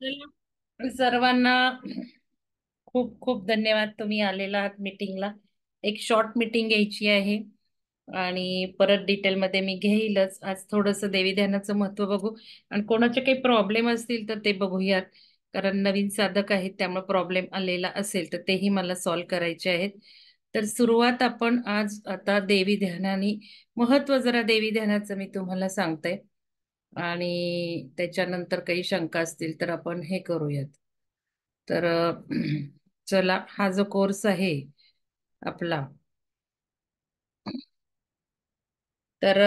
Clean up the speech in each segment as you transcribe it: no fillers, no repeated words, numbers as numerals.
चला, सर्वांना खूप खूप धन्यवाद. तुम्ही आलेला आहात मीटिंगला. एक शॉर्ट मीटिंग घ्यायची आहे आणि परत डिटेलमध्ये मी घेईलच. आज थोडंसं देवी ध्यानाचं महत्त्व बघू आणि कोणाचे काही प्रॉब्लेम असतील तर ते बघूयात. कारण नवीन साधक आहेत त्यामुळे प्रॉब्लेम आलेला असेल तर तेही मला सॉल्व्ह करायचे आहेत. तर सुरुवात आपण आज आता देवी ध्यानाने महत्त्व जरा देवी ध्यानाचं मी तुम्हाला सांगते आणि त्याच्यानंतर काही शंका असतील तर आपण हे करूयात. तर चला, हा जो कोर्स आहे आपला, तर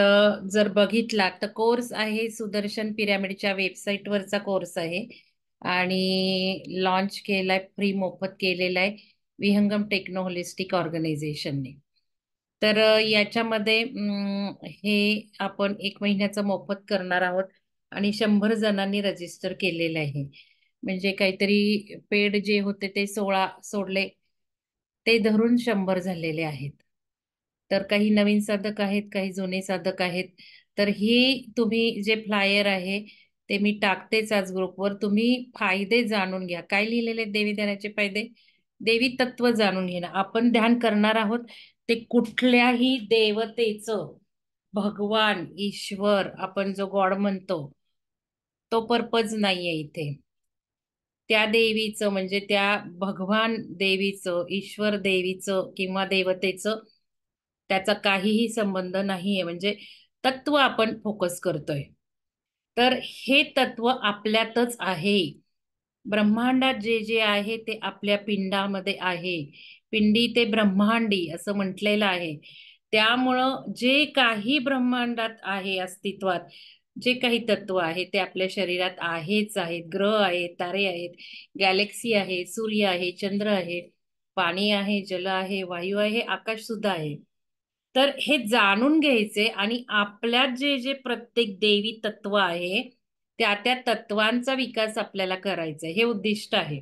जर बघितला तर कोर्स आहे सुदर्शन पिरॅमिडच्या वेबसाईटवरचा कोर्स आहे आणि लॉन्च केलाय, फ्री मोफत केलेला आहे विहंगम टेक्नो होलिस्टिक ऑर्गनायझेशनने. तर याच्यामध्ये हे आपण 1 महिन्याचं मोफत करणार आहोत आणि 100 जणांनी रजिस्टर केलेले आहे. म्हणजे काहीतरी पेड जे होते ते 16 सोडले, ते धरून 100 झालेले आहेत. तर काही नवीन साधक आहेत, काही जुने साधक आहेत. तर ही तुम्ही जे फ्लायर आहे ते मी टाकतेच आज ग्रुपवर. तुम्ही फायदे जाणून घ्या. काय लिहिलेले आहेत देवी ध्यानाचे फायदे? देवी तत्व जाणून घेणं. आपण ध्यान करणार आहोत ते कुठल्याही देवतेचं, भगवान, ईश्वर, आपण जो गॉड म्हणतो तो पर्पज नाहीये इथे. त्या देवीचं म्हणजे त्या भगवान देवीचं, ईश्वर देवीचं किंवा देवतेचं त्याचा काहीही संबंध नाहीये. म्हणजे तत्व आपण फोकस करतोय. तर हे तत्व आपल्यातच आहे. ब्रह्मांडात जे जे आहे ते आपल्या पिंडामध्ये आहे. पिंडी ते ब्रह्मांडी असं म्हटलेलं आहे. त्यामुळं जे काही ब्रह्मांडात आहे अस्तित्वात, जे काही तत्व आहे ते आपल्या शरीरात आहेच आहेत. ग्रह आहेत, तारे आहेत, गॅलेक्सी आहे, सूर्य आहे, चंद्र आहे, पाणी आहे, जल आहे, वायू आहे, आकाश सुद्धा आहे. तर हे जाणून घ्यायचे आणि आपल्यात जे जे प्रत्येक देवी तत्व आहे त्या त्या तत्वांचा विकास आपल्याला करायचा हे उद्दिष्ट आहे.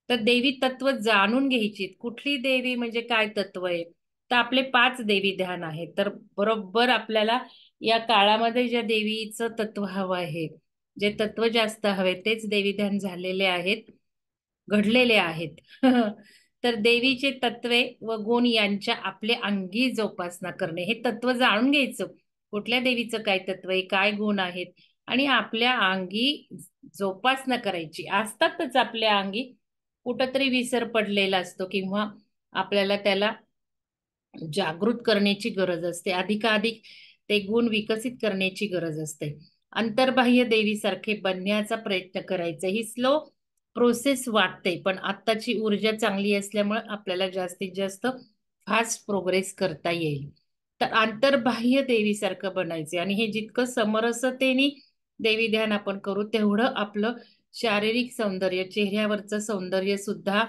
तर देवी तत्व जाणून घ्यायची. कुठली देवी म्हणजे काय तत्व आहे? तर आपले 5 देवी ध्यान आहेत. तर बरोबर आपल्याला या काळामध्ये ज्या देवीचं तत्व हवं आहे, जे तत्व जास्त हवे तेच देवी ध्यान झालेले आहेत, घडलेले आहेत. तर देवीचे तत्वे व गुण यांच्या आपल्या अंगी जोपासना करणे, हे तत्व जाणून घ्यायचं. कुठल्या देवीचं काय तत्व आहे, काय गुण आहेत आणि आपल्या अंगी जोपासना करायची. असतातच आपल्या अंगी, कुठंतरी विसर पडलेला असतो किंवा आपल्याला त्याला जागृत करण्याची गरज असते. अधिकाधिक ते गुण विकसित करण्याची गरज असते. अंतर्बाह्य देवीसारखे बनण्याचा प्रयत्न करायचा. ही स्लो प्रोसेस वाटते, पण आत्ताची ऊर्जा चांगली असल्यामुळे आपल्याला जास्तीत जास्त फास्ट प्रोग्रेस करता येईल. तर अंतर्बाह्य देवीसारखं बनायचे आणि हे जितकं समरसतेने देवी ध्यान आपण करू तेवढं आपलं शारीरिक सौंदर्य, चेहऱ्यावरचं सौंदर्य सुद्धा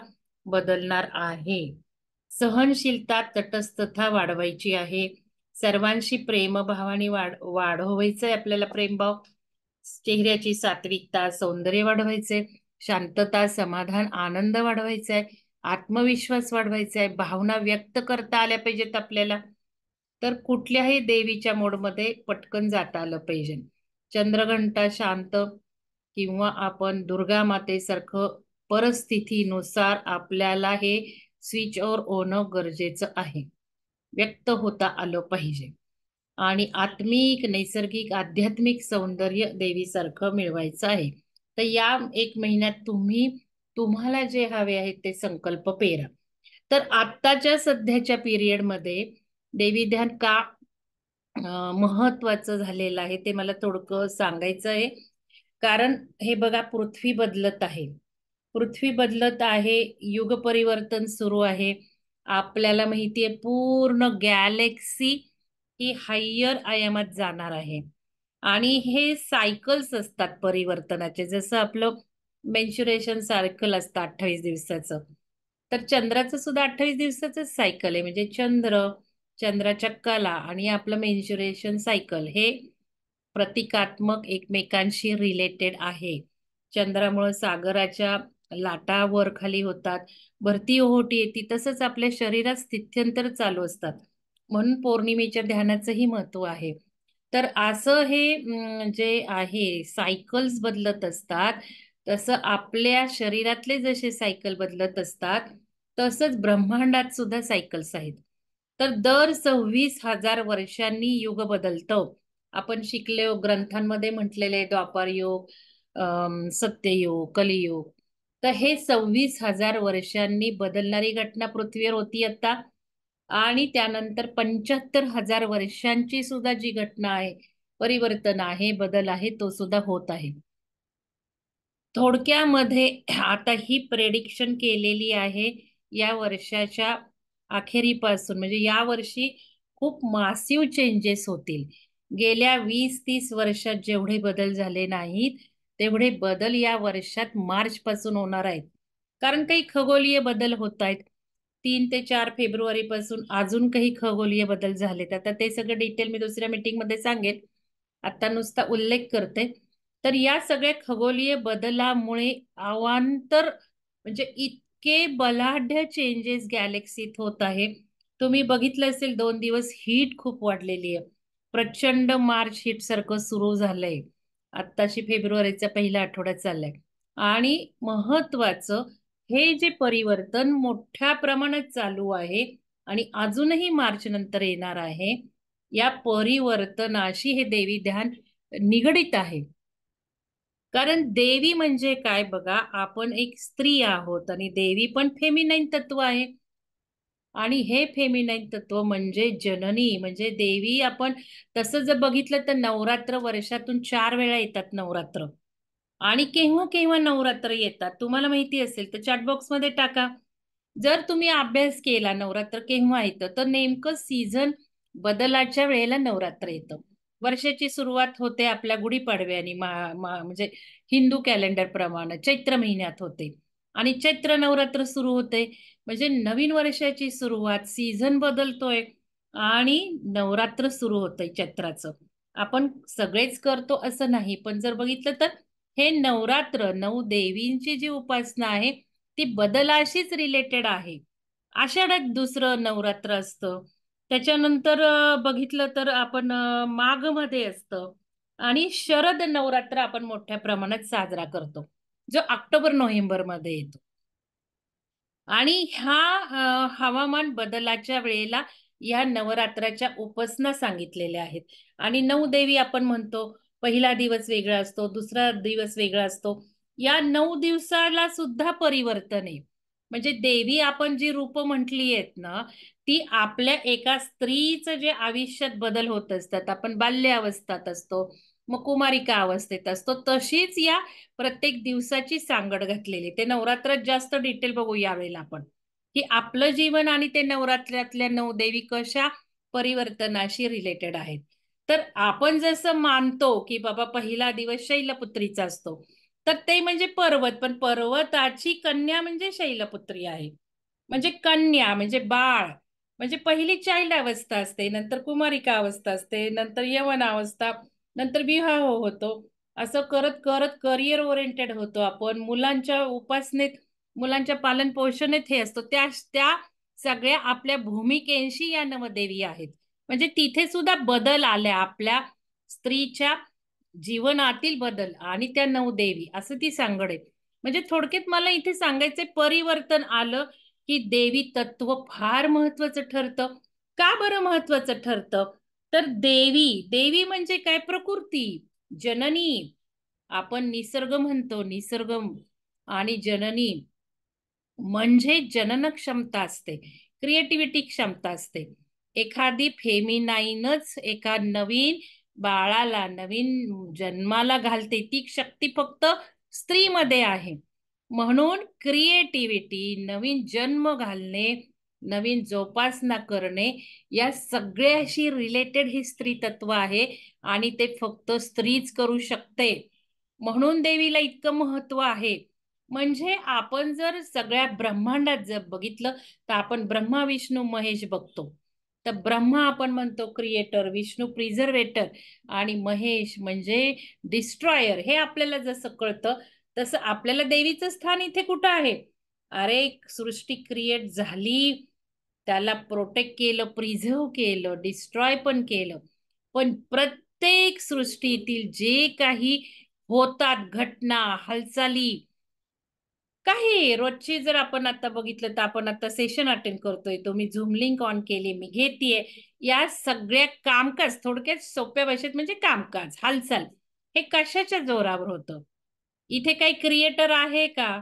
बदलणार आहे. सहनशीलता, तटस्थता वाढवायची आहे. सर्वांशी प्रेमभावाने वाढवायचंय आपल्याला प्रेमभाव. चेहऱ्याची सात्विकता, सौंदर्य वाढवायचंय. शांतता, समाधान, आनंद वाढवायचा आहे. आत्मविश्वास वाढवायचा आहे. भावना व्यक्त करता आल्या पाहिजेत आपल्याला. तर कुठल्याही देवीच्या मोडमध्ये पटकन जाता आलं पाहिजे. चंद्रघंटा शांत किंवा आपण दुर्गा मातेसारखं परिस्थितीनुसार आपल्याला हे स्विच ऑर होणं गरजेचं आहे. व्यक्त होता आलं पाहिजे आणि आत्मिक, नैसर्गिक, आध्यात्मिक सौंदर्य देवीसारखं मिळवायचं आहे. तर या 1 महिन्यात तुम्ही तुम्हाला जे हवे आहेत ते संकल्प पेरा. तर आत्ताच्या सध्याच्या पिरियडमध्ये देवी ध्यान का महत्वाचं झालेलं आहे ते मला थोडकं सांगायचं आहे. कारण हे बघा, पृथ्वी बदलत आहे. पृथ्वी बदलत आहे, युग परिवर्तन सुरू आहे. आपल्याला माहितीये पूर्ण गॅलेक्सी ही हायर आयामात जाणार आहे आणि हे सायकल्स असतात परिवर्तनाचे. जसं आपलं मेन्शुरेशन सायकल असतं 28 दिवसाचं, तर चंद्राचं सुद्धा 28 दिवसाचं सायकल आहे. म्हणजे चंद्राच्या कला आणि आपलं मेन्शुरेशन सायकल हे प्रतिकात्मक एकमेकांशी रिलेटेड आहे. चंद्रामुळे सागराच्या लाटा वर खाली होतात, भरती ओहोटी येते, तसंच आपल्या शरीरात स्थित्यंतर चालू असतात. म्हणून पौर्णिमेच्या ध्यानाचंही महत्व आहे. तर असं हे जे आहे सायकल्स बदलत असतात, तसं आपल्या शरीरातले जसे सायकल बदलत असतात, तसंच ब्रह्मांडात सुद्धा सायकल्स आहेत. तर दर 26,000 वर्षांनी युग बदलतं. आपण शिकले ग्रंथांमध्ये म्हटलेले द्वापार युग, सत्ययुग, कलियुग. तर हे 26,000 वर्षांनी बदलणारी घटना पृथ्वीवर होती आता. आणि त्यानंतर 75,000 वर्षांची सुद्धा जी घटना आहे, परिवर्तन आहे, बदल आहे, तो सुद्धा होत आहे. थोडक्यामध्ये आता ही प्रेडिक्शन केलेली आहे या वर्षाच्या अखेरीपासून, म्हणजे या वर्षी खूप मासिव चेंजेस होतील. गेल्या 20-30 वर्षात जेवढे बदल झाले नाहीत, तेवढे बदल या वर्षात मार्च पासून होणार आहेत. कारण काही खगोलीय बदल होत आहेत. 3 ते 4 फेब्रुवारी पासून अजून काही खगोलीय बदल झालेत. आता ते सगळं डिटेल मी दुसऱ्या मीटिंग मध्ये सांगेन. आता नुसता उल्लेख करते. तर या सगळ्या खगोलीय बदलामुळे अवांतर, म्हणजे इतके बलाढ्य चेंजेस गॅलेक्सीत होत आहे. तुम्ही बघितलं असेल 2 दिवस हीट खूप वाढलेली आहे. प्रचंड मार्च हीट सारखं सुरू झालंय. आत्ताशी फेब्रुवारीचा पहिला आठवडा चाललाय. आणि महत्वाचं, हे जे परिवर्तन मोठ्या प्रमाणात चालू आहे आणि अजूनही मार्च नंतर येणार आहे, या परिवर्तनाशी हे देवी ध्यान निगडित आहे. कारण देवी म्हणजे काय बघा, आपण एक स्त्री आहोत आणि देवी पण फेमिनाईन तत्व आहे. आणि हे फेमिनाईन तत्व म्हणजे जननी, म्हणजे देवी. आपण तसं जर बघितलं तर नवरात्र वर्षातून 4 वेळा येतात नवरात्र. आणि केव्हा केव्हा नवरात्र येतात तुम्हाला माहिती असेल तर चॅट बॉक्स मध्ये टाका. जर तुम्ही अभ्यास केला नवरात्र केव्हा येतं, तर नेमकं सीझन बदलाच्या वेळेला नवरात्र येतं. वर्षाची सुरुवात होते आपल्या गुढीपाडव्यानी, म्हणजे हिंदू कॅलेंडर प्रमाणे चैत्र महिन्यात होते. आणि चैत्र नवरात्र सुरू होते, म्हणजे नवीन वर्षाची सुरुवात, सीझन बदलतोय आणि नवरात्र सुरू होतंय चैत्राचं. आपण सगळेच करतो असं नाही, पण जर बघितलं तर हे नवरात्र, 9 देवींची जी उपासना आहे ती बदलाशीच रिलेटेड आहे. आषाढात दुसरं नवरात्र असतं. त्याच्यानंतर बघितलं तर आपण माघ मध्ये असतं. आणि शरद नवरात्र आपण मोठ्या प्रमाणात साजरा करतो, जो ऑक्टोबर-नोव्हेंबर मध्ये येतो. आणि ह्या हवामान बदलाच्या वेळेला या नवरात्राच्या उपासना सांगितलेल्या आहेत. आणि 9 देवी आपण म्हणतो, पहिला दिवस वेगळा असतो, दुसरा दिवस वेगळा असतो. या 9 दिवसाला सुद्धा परिवर्तन आहे. म्हणजे देवी आपण जी रूप म्हटली आहेत ना, ती आपल्या एका स्त्रीचं जे आयुष्यात बदल होत असतात. आपण बाल्य अवस्थात असतो, मग कुमारिका अवस्थेत असतो, तशीच या प्रत्येक दिवसाची सांगड घातलेली. ते नवरात्रात जास्त डिटेल बघू यावेळेला आपण, की आपलं जीवन आणि ते नवरात्रातल्या 9 देवी कशा परिवर्तनाशी रिलेटेड आहेत. तर आपण जसं मानतो की बाबा पहिला दिवस शैलपुत्रीचा असतो, तर ते म्हणजे पर्वत, पण पर्वताची कन्या म्हणजे शैलपुत्री आहे. म्हणजे कन्या म्हणजे बाळ, म्हणजे पहिली चाइल्ड अवस्था असते, नंतर कुमारिका अवस्था असते, नंतर यवन अवस्था, नंतर विवाह होतो. असं करत करत करिअर ओरिएंटेड होतो आपण. मुलांच्या उपासनेत, मुलांच्या पालन पोषणेत हे असतो. त्या त्या सगळ्या आपल्या भूमिकेशी या नवदेवी आहेत. म्हणजे तिथे सुद्धा बदल आल्या आपल्या स्त्रीच्या जीवनातील बदल आणि त्या 9 देवी असं ती सांगड आहे. म्हणजे थोडक्यात मला इथे सांगायचंय, परिवर्तन आलं की देवी तत्व फार महत्वाचं ठरतं. का बरं महत्वाचं ठरतं? तर देवी, देवी म्हणजे काय? प्रकृती, जननी. आपण निसर्ग म्हणतो, निसर्ग. आणि जननी म्हणजे जनन क्षमता असते, क्रिएटिव्हिटी क्षमता असते. एखादी फेमिनाईनच एका नवीन बाळाला, नवीन जन्माला घालते, ती शक्ती फक्त स्त्रीमध्ये आहे. म्हणून क्रिएटिव्हिटी, नवीन जन्म घालणे, नवीन जोपासना करणे, या सगळ्याशी रिलेटेड ही स्त्री तत्व आहे. आणि ते फक्त स्त्रीच करू शकते. म्हणून देवीला इतकं महत्व आहे. म्हणजे आपण जर सगळ्या ब्रह्मांडात जर बघितलं, तर आपण ब्रह्मा, विष्णू, महेश बघतो. तर ब्रह्मा आपण म्हणतो क्रिएटर, विष्णू प्रिझर्वेटर, आणि महेश म्हणजे डिस्ट्रॉयर. हे आपल्याला जसं कळतं, तसं आपल्याला देवीचं स्थान इथे कुठं आहे? अरे, सृष्टी क्रिएट झाली, त्याला प्रोटेक्ट केलं, प्रिझर्व केलं, डिस्ट्रॉय पण केलं. पण प्रत्येक सृष्टीतील जे काही होतात घटना, हालचाली, काही रोजची जर आपण आता बघितलं तर आपण आता सेशन अटेंड करतोय, तो मी झूम लिंक ऑन केली, मी घेतेय, या सगळ्या कामकाज, थोडक्यात सोप्या भाषेत म्हणजे कामकाज, हालचाल, हे कशाच्या जोरावर होतं? इथे काही क्रिएटर आहे का?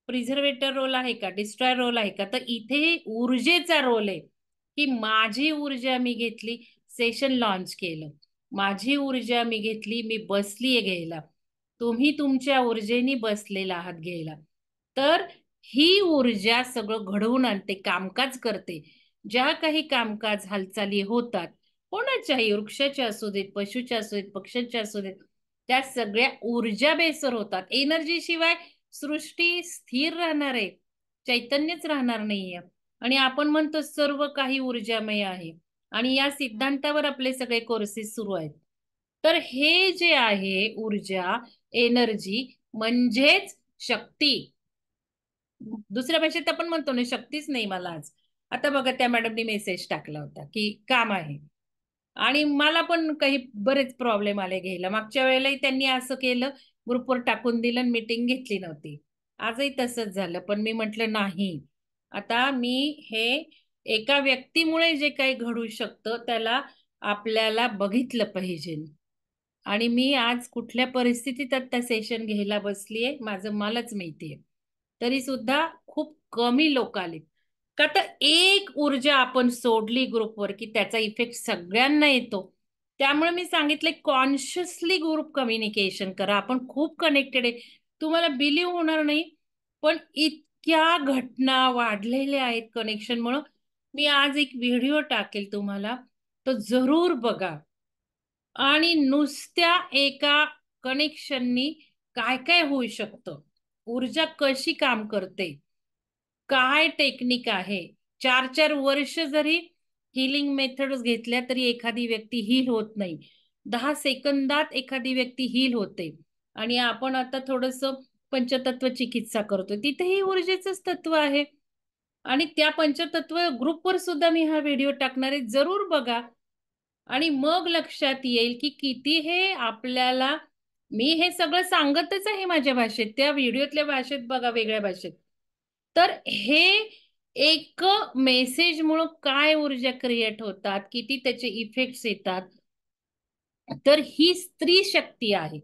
प्रिझर्वेटर रोल आहे का? डिस्ट्रॉयर रोल आहे का? तर इथे ऊर्जेचा रोल आहे, की माझी ऊर्जा मी घेतली, सेशन लॉन्च केलं, माझी ऊर्जा मी घेतली, मी बसलीये घ्यायला, तुम्ही तुमच्या ऊर्जेने बसलेला आहात घ्यायला. तर ही ऊर्जा सगळं घडवून आणते, कामकाज करते. ज्या काही कामकाज हालचाली होतात, कोणाच्याही, वृक्षाच्या असू देत, पशुच्या असू देत, पक्ष्यांच्या असू देत, त्या सगळ्या ऊर्जा बेसवर होतात. एनर्जी शिवाय सृष्टी स्थिर राहणार आहे, चैतन्यच राहणार नाहीये. आणि आपण म्हणतो सर्व काही ऊर्जामय आहे, आणि या सिद्धांतावर आपले सगळे कोर्सेस सुरू आहेत. तर हे जे आहे ऊर्जा, एनर्जी म्हणजेच शक्ती. दुसऱ्या भाषेत आपण म्हणतो ना, शक्तीच नाही मला आज. आता बघा, त्या मॅडमनी मेसेज टाकला होता की काम आहे, आणि मला पण काही बरेच प्रॉब्लेम आले घ्यायला. मागच्या वेळेलाही त्यांनी असं केलं, ग्रुपवर टाकून दिलं, मीटिंग घेतली नव्हती. आजही तसंच झालं, पण मी म्हटलं नाही, आता मी हे एका व्यक्तीमुळे जे काही घडू शकतं त्याला आपल्याला बघितलं पाहिजे. आणि मी आज कुठल्या परिस्थितीत आता सेशन घ्यायला बसलीये, माझं मलाच माहितीये. तरी सुद्धा खूप कमी लोक आले. का तर एक ऊर्जा आपण सोडली ग्रुपवर की त्याचा इफेक्ट सगळ्यांना येतो. त्यामुळे मी सांगितले, कॉन्शियसली ग्रुप कम्युनिकेशन करा. आपण खूप कनेक्टेड आहे, तुम्हाला बिलीव्ह होणार नाही, पण इतक्या घटना वाढलेल्या आहेत कनेक्शनमुळं. मी आज एक व्हिडिओ टाकेल तुम्हाला, तो जरूर बघा. आणि नुसत्या एका कनेक्शननी काय काय होऊ शकतं, ऊर्जा कशी काम करते, काय टेक्निक आहे. 4-4 वर्ष जरी हिलिंग मेथड्स घेतल्या तरी एखादी व्यक्ती हील होत नाही. 10 सेकंदात एखादी व्यक्ती हील होते. आणि आपण आता थोडस पंचतत्व चिकित्सा करतो, तिथेही ऊर्जेचंच तत्व आहे. आणि त्या पंचतत्व ग्रुपवर सुद्धा मी हा व्हिडिओ टाकणार आहे, जरूर बघा. आणि मग लक्षात येईल की किती हे आपल्याला, मी हे सगळं सांगतच आहे माझ्या भाषेत, त्या व्हिडिओतल्या भाषेत बघा, वेगळ्या भाषेत. तर हे एक मेसेज मुळे काय ऊर्जा क्रिएट होतात, किती त्याचे इफेक्ट्स येतात. तर ही स्त्री शक्ती आहे.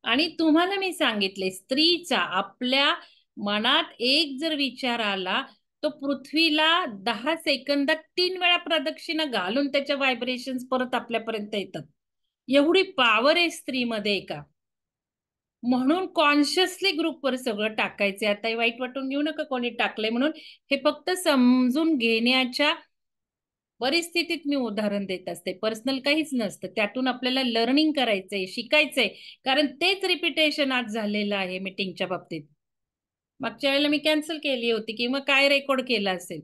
आणि तुम्हाला मी सांगितले, स्त्रीचा आपल्या मनात एक जर विचार आला, तो पृथ्वीला 10 सेकंदात 3 वेळा प्रदक्षिणा घालून त्याच्या व्हायब्रेशन्स परत आपल्यापर्यंत येतात. एवढी पॉवर आहे स्त्रीमध्ये का. म्हणून कॉन्शियसली ग्रुपवर सगळं टाकायचे. आता वाईट वाटून घेऊ नका कोणी टाकलंय म्हणून, हे फक्त समजून घेण्याच्या परिस्थितीत मी उदाहरण देत असते, पर्सनल काहीच नसतं. त्यातून आपल्याला लर्निंग करायचंय, शिकायचंय. कारण तेच रिपिटेशन आज झालेलं आहे मीटिंगच्या बाबतीत. मागच्या वेळेला मी कॅन्सल केली होती किंवा काय रेकॉर्ड केलं असेल,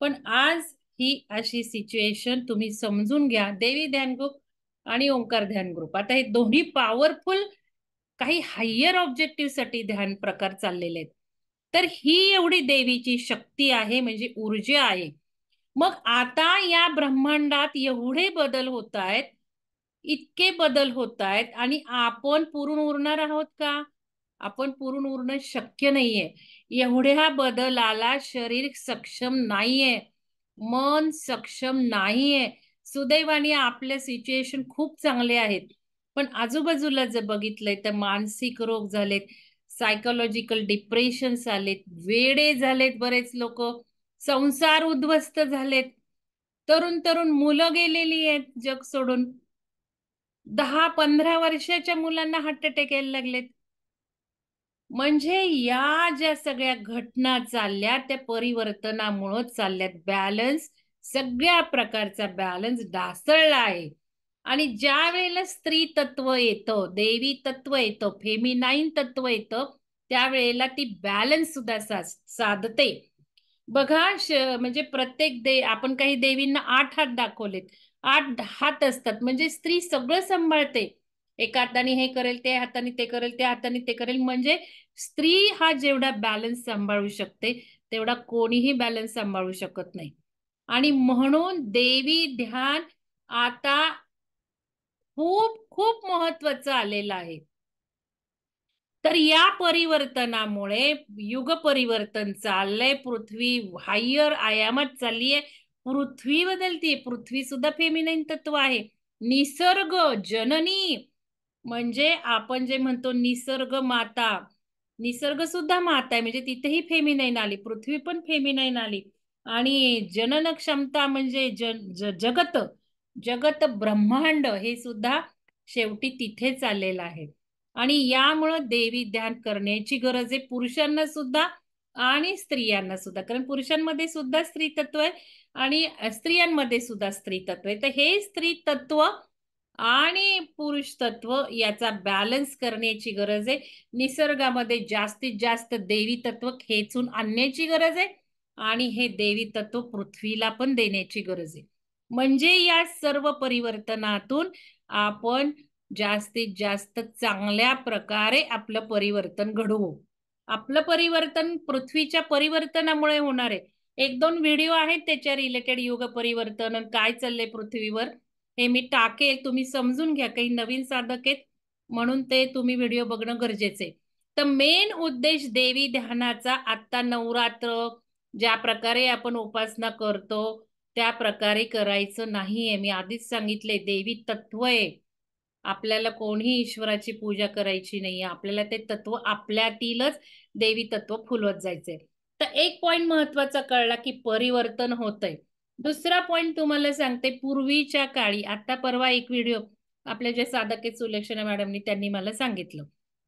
पण आज ही अशी सिच्युएशन तुम्ही समजून घ्या. देवी ध्यान ग्रुप आणि ओंकार ध्यान ग्रुप, आता हे दोन्ही पॉवरफुल काही हायर ऑब्जेक्टिव्ह साठी ध्यान प्रकार चाललेले आहेत. तर ही एवढी देवीची शक्ती आहे, म्हणजे ऊर्जा आहे. मग आता या ब्रह्मांडात एवढे बदल होत आहेत, इतके बदल होत आहेत, आणि आपण पुरून उरणार आहोत का? आपण पुरून उरणं शक्य नाहीये. एवढ्या बदलाला शरीर सक्षम नाहीये, मन सक्षम नाहीये. सुदैवाने आपले सिच्युएशन खूप चांगले आहेत, पण आजूबाजूला जर बघितलंय तर मानसिक रोग झालेत, सायकोलॉजिकल डिप्रेशन्स आलेत, वेडे झालेत बरेच लोक, संसार उद्ध्वस्त झालेत, तरुण तरुण मुलं गेलेली आहेत जग सोडून. 10-15 वर्षाच्या मुलांना हार्ट अटॅक यायला लागलेत. म्हणजे या ज्या सगळ्या घटना चालल्या त्या परिवर्तनामुळे चालल्यात. बॅलन्स, सगळ्या प्रकारचा बॅलन्स ढासळला आहे. आणि ज्या वेळेला स्त्री तत्व येतं, देवी तत्व येतं, फेमिनाईन तत्व येतं, त्यावेळेला ती बॅलन्स सुद्धा साधते. बघा, म्हणजे प्रत्येक आपण काही देवींना 8 हात दाखवलेत, 8 हात असतात, म्हणजे स्त्री सगळं सांभाळते. एका हाताने हे करेल, त्या हाताने ते करेल, त्या हाताने ते करेल. म्हणजे स्त्री हा जेवढा बॅलन्स सांभाळू शकते, तेवढा कोणीही बॅलन्स सांभाळू शकत नाही. आणि म्हणून देवी ध्यान आता खूप खूप महत्वाचं आलेलं आहे. तर या परिवर्तनामुळे युग परिवर्तन चाललंय, पृथ्वी हायर आयामात चाललीये, पृथ्वी बदलतीये, पृथ्वी सुद्धा फेमिनाईन तत्व आहे. निसर्ग जननी म्हणजे आपण जे म्हणतो निसर्ग माता, निसर्ग सुद्धा माता आहे, म्हणजे तिथेही फेमिनाईन आली, पृथ्वी पण फेमिनाईन आली. आणि जनन क्षमता म्हणजे जगत, जगत ब्रह्मांड हे सुद्धा शेवटी तिथेच आलेलं आहे. आणि यामुळं देवी ध्यान करण्याची गरज आहे, पुरुषांना सुद्धा आणि स्त्रियांना सुद्धा, कारण पुरुषांमध्ये सुद्धा स्त्री तत्व आहे आणि स्त्रियांमध्ये सुद्धा स्त्री तत्व आहे. तर हे स्त्री तत्व आणि पुरुष तत्व याचा बॅलन्स करण्याची गरज आहे. निसर्गामध्ये जास्तीत जास्त देवी तत्व खेचून आणण्याची गरज आहे आणि हे देवी तत्व पृथ्वीला पण देण्याची गरज आहे. म्हणजे या सर्व परिवर्तनातून आपण जास्तीत जास्त चांगल्या प्रकारे आपलं परिवर्तन घडवू. आपलं परिवर्तन पृथ्वीच्या परिवर्तनामुळे होणार आहे. एक दोन व्हिडिओ आहेत त्याच्या रिलेटेड, युग परिवर्तन काय चाललंय पृथ्वीवर, हे मी टाकेल, तुम्ही समजून घ्या. काही नवीन साधक आहेत म्हणून ते तुम्ही व्हिडिओ बघणं गरजेचे. तर मेन उद्देश देवी ध्यानाचा आता नवरात्र ज्या प्रकारे आपण उपासना करतो त्या प्रकारे करायचं नाहीये. मी आधीच सांगितले, देवी तत्व आहे. आपल्याला कोणीही ईश्वराची पूजा करायची नाहीये, आपल्याला ते तत्व आपल्यातीलच देवी तत्व फुलवत जायचंय. तर एक पॉइंट महत्वाचा कळला की परिवर्तन होतंय. दुसरा पॉइंट तुम्हाला सांगते, पूर्वीच्या काळी, आता परवा एक व्हिडिओ आपल्या जे साधक आहेत सुलक्षणा मॅडमनी, त्यांनी मला सांगितलं,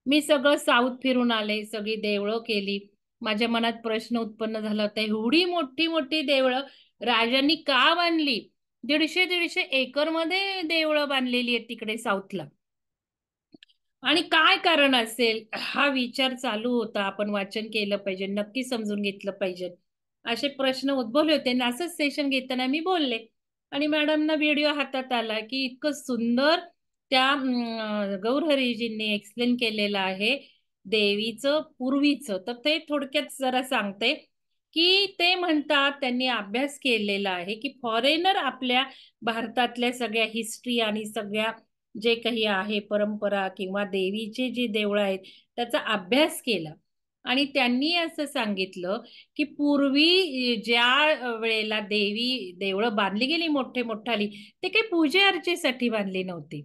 मी सगळं साऊथ फिरून आले, सगळी देवळं केली. माझ्या मनात प्रश्न उत्पन्न झाला होता, एवढी मोठी मोठी देवळं राजांनी का बांधली? 150-150 एकर मध्ये देवळं बांधलेली आहेत तिकडे साऊथला, आणि काय कारण असेल हा विचार चालू होता. आपण वाचन केलं पाहिजे, नक्की समजून घेतलं पाहिजे, असे प्रश्न उद्भवले होते. आणि असंच सेशन घेताना मी बोलले आणि मॅडमना व्हिडिओ हातात आला की इतकं सुंदर त्या गौरहरीजींनी एक्सप्लेन केलेलं आहे देवीचं पूर्वीचं. तर ते थोडक्यात जरा सांगते की ते म्हणतात, त्यांनी अभ्यास केलेला आहे की फॉरेनर आपल्या भारतातल्या सगळ्या हिस्ट्री आणि सगळ्या जे काही आहे परंपरा किंवा देवीचे जे देवळं आहेत त्याचा अभ्यास केला आणि त्यांनी असं सांगितलं की पूर्वी ज्या वेळेला देवी देवळं बांधली गेली मोठे मोठाली, ते काही पूजे अर्चेसाठी बांधली नव्हती,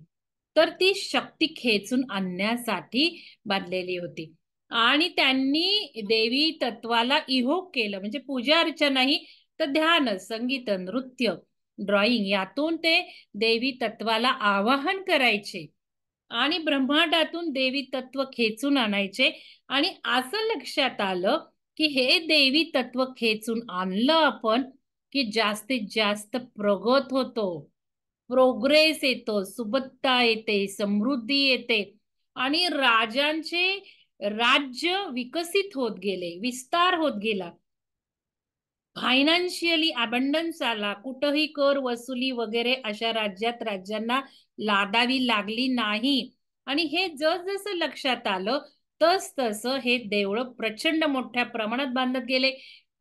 तर ती शक्ती खेचून आणण्यासाठी बांधलेली होती. आणि त्यांनी देवी तत्वाला इव्होक केलं, म्हणजे पूजा अर्चा नाही तर ध्यान, संगीत, नृत्य, ड्रॉइंग, यातून ते देवी तत्वाला आवाहन करायचे आणि ब्रह्मांडातून देवी तत्व खेचून आणायचे. आणि असं लक्षात आलं की हे देवी तत्व खेचून आणलं आपण की जास्तीत जास्त प्रगत होतो, प्रोग्रेस येतो, सुबत्ता येते, समृद्धी येते आणि राजांचे राज्य विकसित होत गेले, विस्तार होत गेला, फायनान्शियली अबंडन्स आला, कुठंही कर वसुली वगैरे अशा राज्यांना लादावी लागली नाही. आणि हे जसं लक्षात आलं तस तसं हे देवळं प्रचंड मोठ्या प्रमाणात बांधत गेले.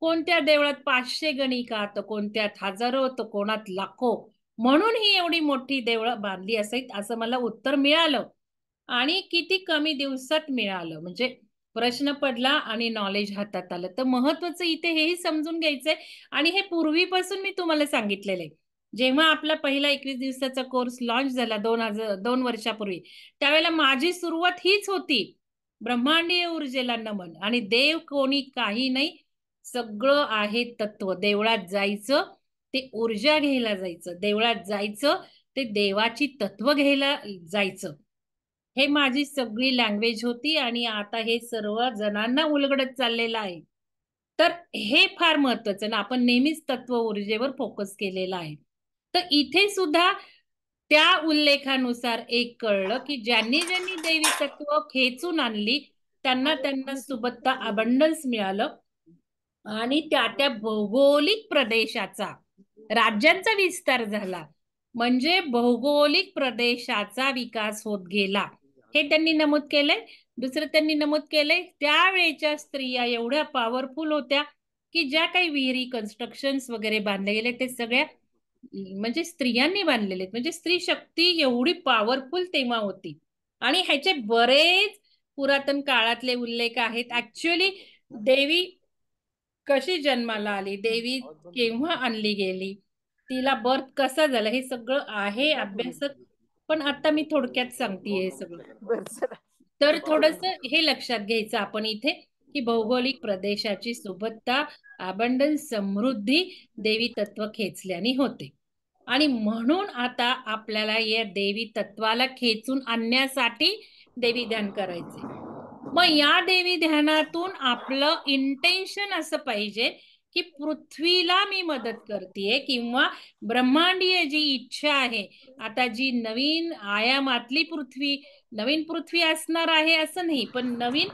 कोणत्या देवळात 500 गणिका, तर कोणत्यात हजारो, तर कोणात लाखो, म्हणून ही एवढी मोठी देवळं बांधली असावीत असं मला उत्तर मिळालं. आणि किती कमी दिवसात मिळालं, म्हणजे प्रश्न पडला आणि नॉलेज हातात आलं. तर महत्वाचं इथे हेही समजून घ्यायचंय. आणि हे पूर्वीपासून मी तुम्हाला सांगितलेलं आहे. जेव्हा आपला पहिला 21 दिवसाचा कोर्स लॉन्च झाला 2 वर्षापूर्वी, त्यावेळेला माझी सुरुवात हीच होती, ब्रह्मांडीय ऊर्जेला नमन, आणि देव कोणी काही नाही, सगळं आहे तत्व. देवळात जायचं ते ऊर्जा घ्यायला जायचं, देवळात जायचं ते देवाची तत्व घ्यायला जायचं. हे माझी सगळी लँग्वेज होती आणि आता हे सर्व जणांना उलगडत चाललेलं आहे. तर हे फार महत्वाचं ना, आपण नेहमीच तत्व ऊर्जेवर फोकस केलेला आहे. तर इथे सुद्धा त्या उल्लेखानुसार एक कळलं की ज्यांनी ज्यांनी देवी तत्व खेचून आणली त्यांना त्यांना सुबत्ता अबंडन्स मिळालं आणि त्या त्या भौगोलिक प्रदेशाचा, राज्यांचा विस्तार झाला, म्हणजे भौगोलिक प्रदेशाचा विकास होत गेला, हे त्यांनी नमूद केलंय. दुसरं त्यांनी नमूद केलंय त्यावेळेच्या स्त्रिया एवढ्या पॉवरफुल होत्या की ज्या काही विहिरी, कन्स्ट्रक्शन्स वगैरे बांधले गेले ते सगळ्या म्हणजे स्त्रियांनी बांधलेले, म्हणजे स्त्री शक्ती एवढी पॉवरफुल तेव्हा होती. आणि ह्याचे बरेच पुरातन काळातले उल्लेख आहेत. ऍक्च्युअली देवी कशी जन्माला आली, देवी केव्हा आणली गेली, तिला बर्थ कसा झाला, हे सगळं आहे अभ्यासक. पण आता मी थोडक्यात सांगतेय हे सगळं. बरं चला. तर थोडस हे लक्षात घ्यायचं आपण इथे, की भौगोलिक प्रदेशाची सुबत्ता, अबंडन्स, समृद्धी देवी तत्व खेचल्याने होते. आणि म्हणून आता आपल्याला या देवी तत्वाला खेचून आणण्यासाठी देवी ध्यान करायचे. मग या देवी ध्यानातून आपलं इंटेन्शन असं पाहिजे की पृथ्वीला मी मदत करतेय, किंवा ब्रह्मांडीय जी इच्छा आहे, आता जी नवीन आयामातली पृथ्वी, नवीन पृथ्वी असणार आहे असं नाही, पण नवीन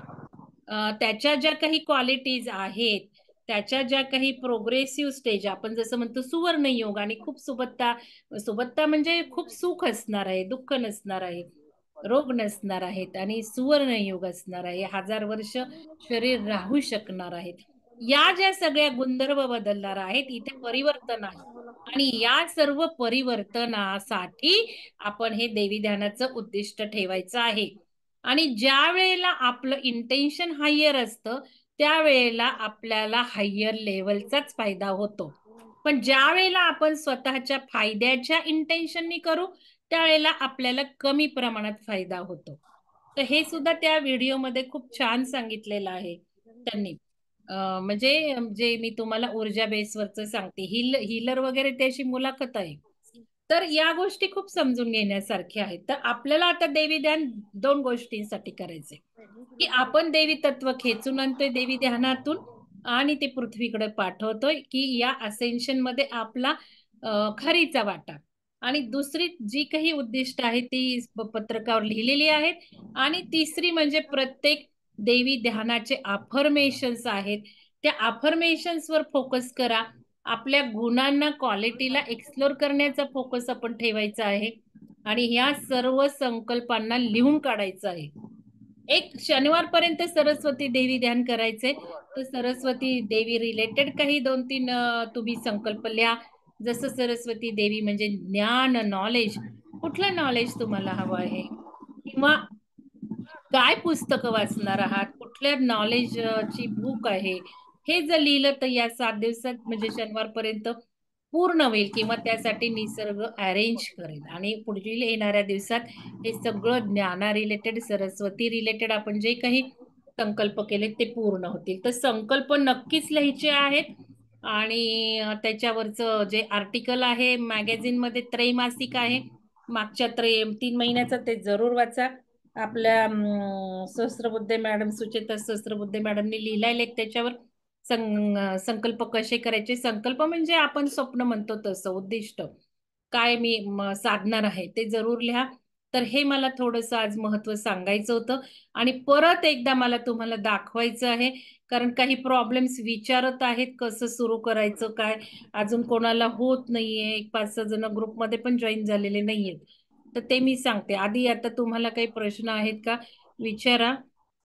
त्याच्या ज्या काही क्वालिटीज आहेत, त्याच्या ज्या काही प्रोग्रेसिव्ह स्टेज, आपण जसं म्हणतो सुवर्ण योग, आणि खूप सुबत्ता, सुबत्ता म्हणजे खूप सुख असणार आहे, दुःख नसणार आहे, रोग नसणार आहेत, आणि सुवर्ण युग असणार आहे, 1000 वर्ष शरीर राहू शकणार आहेत. या ज्या सगळ्या गुणधर्म बदलणार आहेत, इथे परिवर्तन आहे. आणि या सर्व परिवर्तनासाठी आपण हे देवी ध्यानाचं उद्दिष्ट ठेवायचं आहे. आणि ज्या वेळेला आपलं इंटेन्शन हायर असतं, त्यावेळेला आपल्याला हायर लेवलचाच फायदा होतो. पण ज्या वेळेला आपण स्वतःच्या फायद्याच्या इंटेन्शननी करू, त्यावेळेला आपल्याला कमी प्रमाणात फायदा होतो. तर हे सुद्धा त्या व्हिडिओमध्ये खूप छान सांगितलेलं आहे त्यांनी. म्हणजे जे मी तुम्हाला ऊर्जा बेसवरच सांगते, हिलर वगैरे त्याची मुलाखत आहे. तर या गोष्टी खूप समजून घेण्यासारख्या आहेत. तर आपल्याला आता देवी ध्यान 2 गोष्टींसाठी करायचे, की आपण देवी तत्व खेचून आणतोय देवी ध्यानातून, आणि ते पृथ्वीकडे पाठवतोय, की या असेन्शन मध्ये आपला खरीचा वाटा. आणि दुसरी जी काही उद्दिष्ट आहेत ती पत्रकावर लिहिलेली आहेत. आणि तिसरी म्हणजे प्रत्येक देवी ध्यानाचे अफर्मेशन्स आहेत, त्या अफर्मेशन्स वर फोकस करा. आपल्या गुणांना, क्वालिटीला एक्सप्लोर करण्याचा फोकस आपण ठेवायचा आहे. आणि ह्या सर्व संकल्पांना लिहून काढायचं आहे. एक शनिवारपर्यंत सरस्वती देवी ध्यान करायचे. तर सरस्वती देवी रिलेटेड काही 2-3 तुम्ही संकल्प लिहा. जसं सरस्वती देवी म्हणजे ज्ञान, नॉलेज, कुठलं नॉलेज तुम्हाला हवं आहे, किंवा काय पुस्तकं वाचणार आहात, कुठल्या नॉलेज ची बुक आहे, हे जर लिहिलं तर या 7 दिवसात म्हणजे शनिवारपर्यंत पूर्ण होईल, किंवा त्यासाठी निसर्ग अरेंज करेल. आणि पुढील येणाऱ्या दिवसात हे सगळं ज्ञाना रिलेटेड, सरस्वती रिलेटेड आपण जे काही संकल्प केले ते पूर्ण होतील. तर संकल्प नक्कीच लिहायचे आहेत. आणि त्याच्यावरचं जे आर्टिकल आहे मॅगझिन मध्ये, त्रैमासिक आहे मागच्या 3 महिन्याचं, ते जरूर वाचा. आपल्या सहस्त्रबुद्धे मॅडम, सुचेता सहस्त्रबुद्धे मॅडमनी लिहिलाय लेख त्याच्यावर. संकल्प कसे करायचे, संकल्प म्हणजे आपण स्वप्न म्हणतो तसं, उद्दिष्ट काय मी साधणार आहे ते जरूर लिहा. तर हे मला थोडस आज महत्व सांगायचं होतं. आणि परत एकदा मला तुम्हाला दाखवायचं आहे, कारण काही प्रॉब्लेम्स विचारत आहेत कसं सुरू करायचं काय, अजून कोणाला होत नाहीये, 5-6 जण ग्रुपमध्ये पण जॉईन झालेले नाहीयेत. तर ते मी सांगते आधी. आता तुम्हाला काही प्रश्न आहेत का, विचारा.